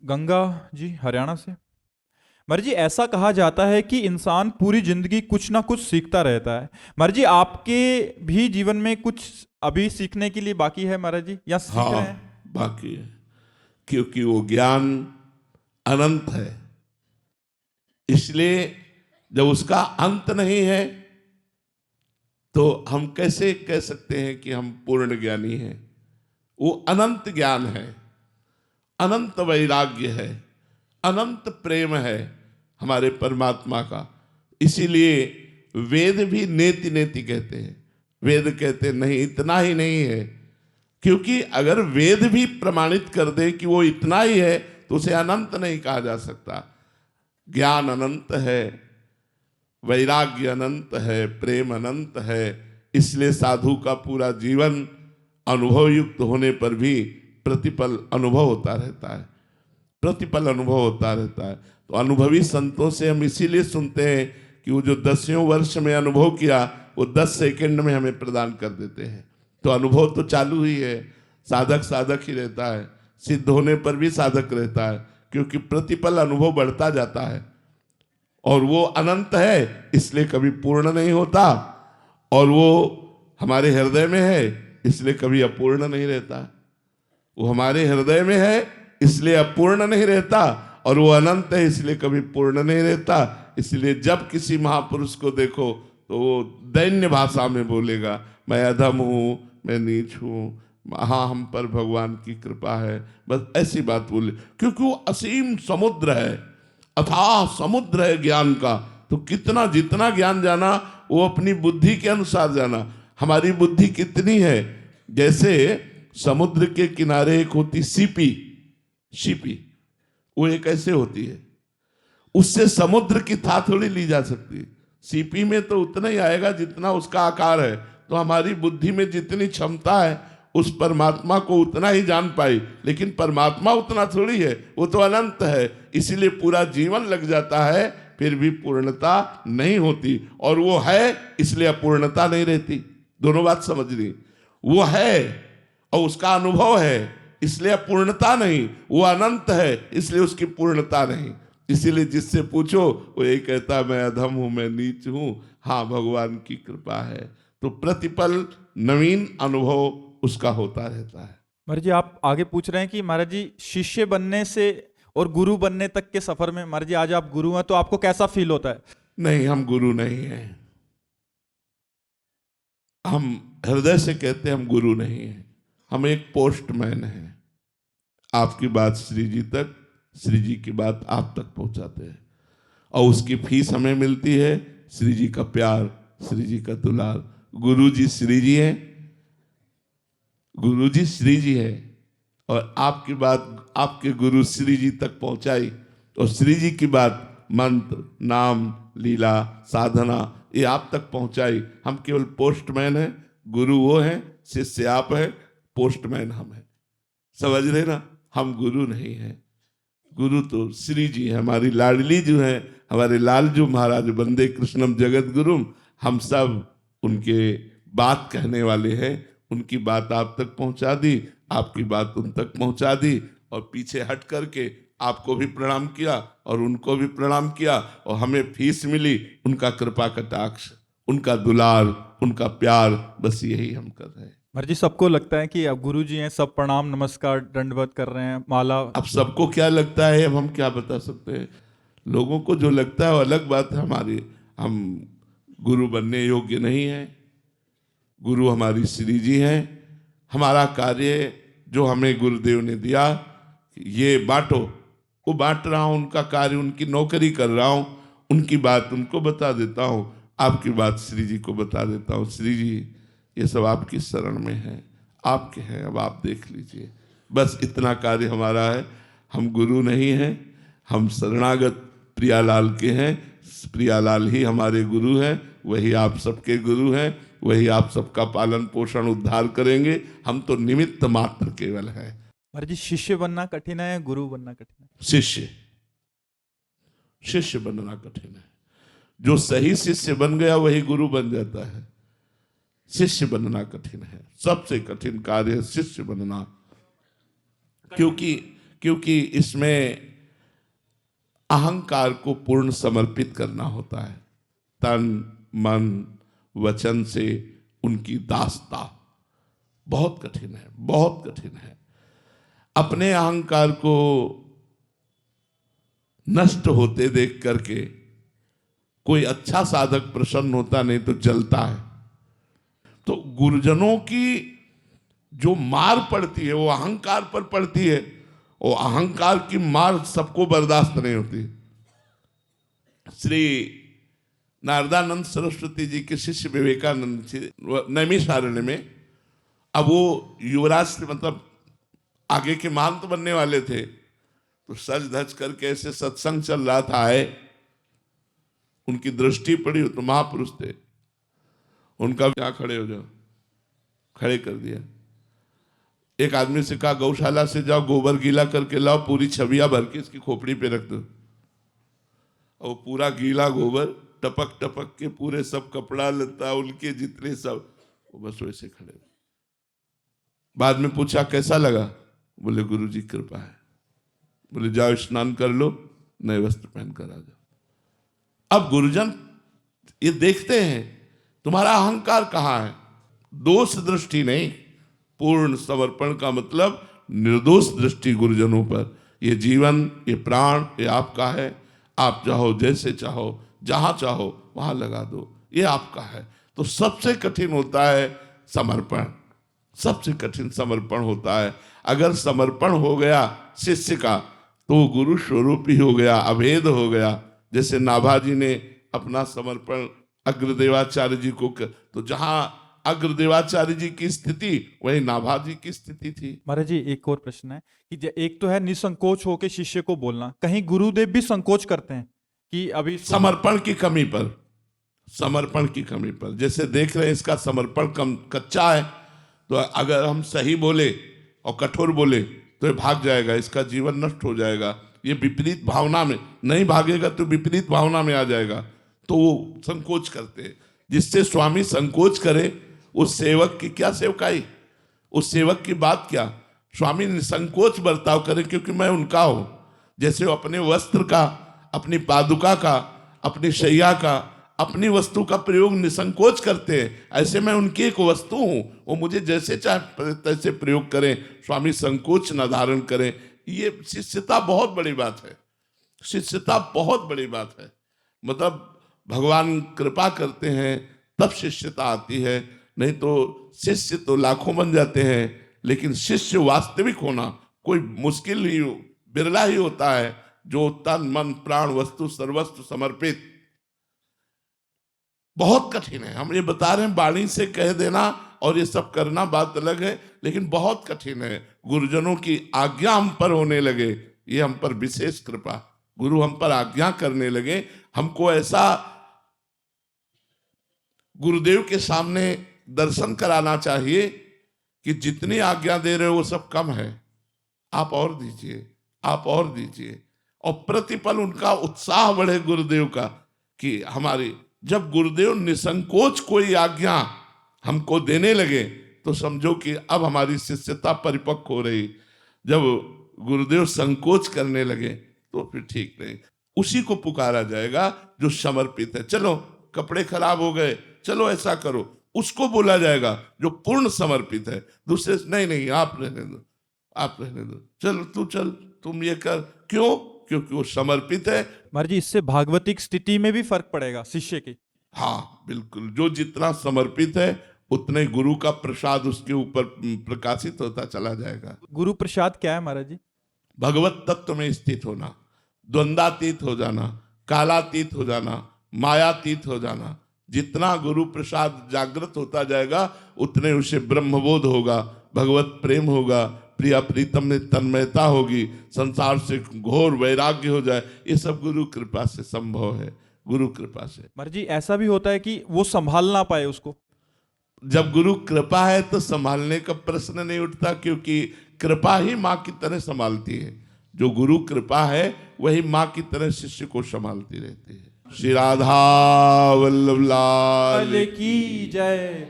गंगा जी हरियाणा से। मर जी, ऐसा कहा जाता है कि इंसान पूरी जिंदगी कुछ ना कुछ सीखता रहता है। मर जी, आपके भी जीवन में कुछ अभी सीखने के लिए बाकी है महाराज जी, या सीख हाँ, रहे हैं? बाकी है। क्योंकि वो ज्ञान अनंत है, इसलिए जब उसका अंत नहीं है तो हम कैसे कह सकते हैं कि हम पूर्ण ज्ञानी हैं। वो अनंत ज्ञान है, अनंत वैराग्य है, अनंत प्रेम है हमारे परमात्मा का। इसीलिए वेद भी नेति नेति कहते हैं। वेद कहते नहीं, इतना ही नहीं है। क्योंकि अगर वेद भी प्रमाणित कर दे कि वो इतना ही है तो उसे अनंत नहीं कहा जा सकता। ज्ञान अनंत है, वैराग्य अनंत है, प्रेम अनंत है। इसलिए साधु का पूरा जीवन अनुभव युक्त होने पर भी प्रतिपल अनुभव होता रहता है, प्रतिपल अनुभव होता रहता है। तो अनुभवी संतों से हम इसीलिए सुनते हैं कि वो जो 10वें वर्ष में अनुभव किया वो 10 सेकंड में हमें प्रदान कर देते हैं। तो अनुभव तो चालू ही है, साधक साधक ही रहता है, सिद्ध होने पर भी साधक रहता है, क्योंकि प्रतिपल अनुभव बढ़ता जाता है और वो अनंत है, इसलिए कभी पूर्ण नहीं होता। और वो हमारे हृदय में है, इसलिए कभी अपूर्ण नहीं रहता। वो हमारे हृदय में है इसलिए अपूर्ण नहीं रहता, और वो अनंत है इसलिए कभी पूर्ण नहीं रहता। इसलिए जब किसी महापुरुष को देखो तो वो दैन्य भाषा में बोलेगा, मैं अधम हूं, मैं नीच हूं, हाँ हम पर भगवान की कृपा है, बस ऐसी बात बोले। क्योंकि वो असीम समुद्र है, अथाह समुद्र है ज्ञान का। तो कितना जितना ज्ञान जाना वो अपनी बुद्धि के अनुसार जाना। हमारी बुद्धि कितनी है, जैसे समुद्र के किनारे एक होती सीपी, सीपी वो एक ऐसे होती है, उससे समुद्र की था थोड़ी ली जा सकती है। सीपी में तो उतना ही आएगा जितना उसका आकार है। तो हमारी बुद्धि में जितनी क्षमता है उस परमात्मा को उतना ही जान पाई, लेकिन परमात्मा उतना थोड़ी है, वो तो अनंत है। इसीलिए पूरा जीवन लग जाता है फिर भी पूर्णता नहीं होती, और वो है इसलिए अपूर्णता नहीं रहती। दोनों बात समझ ली। वो है और उसका अनुभव है इसलिए अपूर्णता नहीं, वो अनंत है इसलिए उसकी पूर्णता नहीं। इसीलिए जिससे पूछो वो यही कहता है, मैं अधम हूं, मैं नीच हूं, हाँ भगवान की कृपा है। तो प्रतिपल नवीन अनुभव उसका होता रहता है। महाराज जी, आप आगे पूछ रहे हैं कि महाराज जी शिष्य बनने से और गुरु बनने तक के सफर में, महाराज जी आज आप गुरु हैं तो आपको कैसा फील होता है? नहीं, हम गुरु नहीं हैं। हम हृदय से कहते हैं हम गुरु नहीं हैं, हम एक पोस्टमैन हैं। आपकी बात श्री जी तक, श्री जी की बात आप तक पहुंचाते हैं, और उसकी फीस हमें मिलती है श्री जी का प्यार, श्री जी का दुलार। गुरु जी श्री जी हैं, गुरु जी श्री जी है, और आपकी बात आपके गुरु श्री जी तक पहुंचाई, और श्री जी की बात मंत्र, नाम, लीला, साधना ये आप तक पहुंचाई। हम केवल पोस्टमैन हैं, गुरु वो हैं, शिष्य आप हैं, पोस्टमैन हम हैं। समझ रहे ना? हम गुरु नहीं हैं। गुरु तो श्री जी है, हमारी लाडली जो है, हमारे लाल जो महाराज, वंदे कृष्णम जगत गुरुम। हम सब उनके बात कहने वाले हैं, उनकी बात आप तक पहुंचा दी, आपकी बात उन तक पहुंचा दी, और पीछे हट करके आपको भी प्रणाम किया और उनको भी प्रणाम किया, और हमें फीस मिली उनका कृपा कटाक्ष, उनका दुलार, उनका प्यार, बस यही हम कर रहे हैं। महाराज जी सबको लगता है कि अब गुरु जी हैं, सब प्रणाम नमस्कार दंडवत कर रहे हैं, माला। अब सबको क्या लगता है अब हम क्या बता सकते हैं। लोगों को जो लगता है वो अलग बात है। हमारी, हम गुरु बनने योग्य नहीं है। गुरु हमारी श्री जी हैं। हमारा कार्य जो हमें गुरुदेव ने दिया, ये बांटो, वो बांट रहा हूं, उनका कार्य, उनकी नौकरी कर रहा हूं, उनकी बात उनको बता देता हूं, आपकी बात श्री जी को बता देता हूं। श्री जी ये सब आपकी शरण में है, आपके हैं, अब आप देख लीजिए। बस इतना कार्य हमारा है। हम गुरु नहीं हैं, हम शरणागत प्रियालाल के हैं। प्रियालाल ही हमारे गुरु हैं, वही आप सबके गुरु हैं, वही आप सबका पालन पोषण उद्धार करेंगे। हम तो निमित्त मात्र केवल हैं। महाराज जी शिष्य बनना कठिन है, गुरु बनना कठिन है? शिष्य, शिष्य बनना कठिन है। जो सही शिष्य बन गया वही गुरु बन जाता है। शिष्य बनना कठिन है, सबसे कठिन कार्य है शिष्य बनना। क्योंकि क्योंकि इसमें अहंकार को पूर्ण समर्पित करना होता है, तन मन वचन से उनकी दासता। बहुत कठिन है, बहुत कठिन है। अपने अहंकार को नष्ट होते देख करके कोई अच्छा साधक प्रसन्न होता नहीं तो जलता है। तो गुरुजनों की जो मार पड़ती है वो अहंकार पर पड़ती है, और अहंकार की मार सबको बर्दाश्त नहीं होती। श्री नारदानंद सरस्वती जी के शिष्य विवेकानंद जी नैमिषारण्य में, अब वो युवराज से मतलब आगे के महंत बनने वाले थे, तो सज धज करके ऐसे सत्संग चल रहा था, आए, उनकी दृष्टि पड़ी, तो महापुरुष थे, उनका क्या खड़े हो जाओ, खड़े कर दिया। एक आदमी से कहा गौशाला से जाओ गोबर गीला करके लाओ, पूरी छबिया भर के इसकी खोपड़ी पे रख दो। और पूरा गीला गोबर टपक टपक के पूरे सब कपड़ा लता उनके जितने सब, वो बस वैसे खड़े। बाद में पूछा कैसा लगा, बोले गुरु जी कृपा है। बोले जाओ स्नान कर लो, नए वस्त्र पहन कर आ जाओ। अब गुरुजन ये देखते हैं तुम्हारा अहंकार कहाँ है, दोष दृष्टि नहीं, पूर्ण समर्पण का मतलब निर्दोष दृष्टि गुरुजनों पर। ये जीवन, ये प्राण, ये आपका है, आप चाहो जैसे चाहो जहां चाहो वहां लगा दो, ये आपका है। तो सबसे कठिन होता है समर्पण, सबसे कठिन समर्पण होता है। अगर समर्पण हो गया शिष्य का तो गुरु स्वरूप ही हो गया, अभेद हो गया। जैसे नाभाजी ने अपना समर्पण अग्रदेवाचार्य जी को तो जहां अग्रदेवाचार्य जी की स्थिति वही नाभाजी की स्थिति थी। महाराज जी एक और प्रश्न है कि एक तो है निसंकोच होकर शिष्य को बोलना, कहीं गुरुदेव भी संकोच करते हैं कि अभी समर्पण की कमी पर, समर्पण की कमी पर, जैसे देख रहे हैं इसका समर्पण कच्चा है, तो अगर हम सही बोले और कठोर बोले तो ये भाग जाएगा, इसका जीवन नष्ट हो जाएगा। ये विपरीत भावना में नहीं भागेगा तो विपरीत भावना में आ जाएगा, तो वो संकोच करते हैं। जिससे स्वामी संकोच करे उस सेवक की क्या सेवकाई, उस सेवक की बात क्या। स्वामी निसंकोच बर्ताव करें क्योंकि मैं उनका हूं। जैसे वो अपने वस्त्र का, अपनी पादुका का, अपनी शैया का, अपनी वस्तु का प्रयोग निसंकोच करते हैं, ऐसे मैं उनकी एक वस्तु हूं, वो मुझे जैसे चाहे तैसे प्रयोग करें, स्वामी संकोच न धारण करें। ये शिष्यता बहुत बड़ी बात है, शिष्यता बहुत बड़ी बात है। मतलब भगवान कृपा करते हैं तब शिष्यता आती है, नहीं तो शिष्य तो लाखों बन जाते हैं, लेकिन शिष्य वास्तविक होना कोई मुश्किल ही, बिरला ही होता है जो तन मन प्राण वस्तु सर्वस्व समर्पित। बहुत कठिन है, हम ये बता रहे हैं, वाणी से कह देना और ये सब करना बात अलग है, लेकिन बहुत कठिन है। गुरुजनों की आज्ञा हम पर होने लगे, ये हम पर विशेष कृपा, गुरु हम पर आज्ञा करने लगे। हमको ऐसा गुरुदेव के सामने दर्शन कराना चाहिए कि जितनी आज्ञा दे रहे हो वो सब कम है, आप और दीजिए, आप और दीजिए। और प्रतिपल उनका उत्साह बढ़े गुरुदेव का कि हमारी, जब गुरुदेव निसंकोच कोई आज्ञा हमको देने लगे तो समझो कि अब हमारी शिष्यता परिपक्व हो रही। जब गुरुदेव संकोच करने लगे तो फिर ठीक नहीं, उसी को पुकारा जाएगा जो समर्पित है। चलो कपड़े खराब हो गए, चलो ऐसा करो, उसको बोला जाएगा जो पूर्ण समर्पित है। दूसरे नहीं नहीं आप रहने दो, आप रहने दो, चल तू चल तुम ये कर, क्यों? क्योंकि वो समर्पित है। महाराज जी इससे भागवतिक स्थिति में भी फर्क पड़ेगा शिष्य की। हाँ बिल्कुल, जो जितना समर्पित है उतने गुरु का प्रसाद उसके ऊपर प्रकाशित होता चला जाएगा। गुरु प्रसाद क्या है महाराज जी? भगवत तत्व में स्थित होना, द्वंद्वातीत हो जाना, कालातीत हो जाना, मायातीत हो जाना। जितना गुरु प्रसाद जागृत होता जाएगा उतने उसे ब्रह्मबोध होगा, भगवत प्रेम होगा, प्रिया प्रीतम में तन्मयता होगी, संसार से घोर वैराग्य हो जाए। ये सब गुरु कृपा से संभव है, गुरु कृपा से। महाराज जी ऐसा भी होता है कि वो संभाल ना पाए उसको? जब गुरु कृपा है तो संभालने का प्रश्न नहीं उठता, क्योंकि कृपा ही माँ की तरह संभालती है। जो गुरु कृपा है वही माँ की तरह शिष्य को संभालती रहती है। श्री राधा वल्लभ लाल की जय।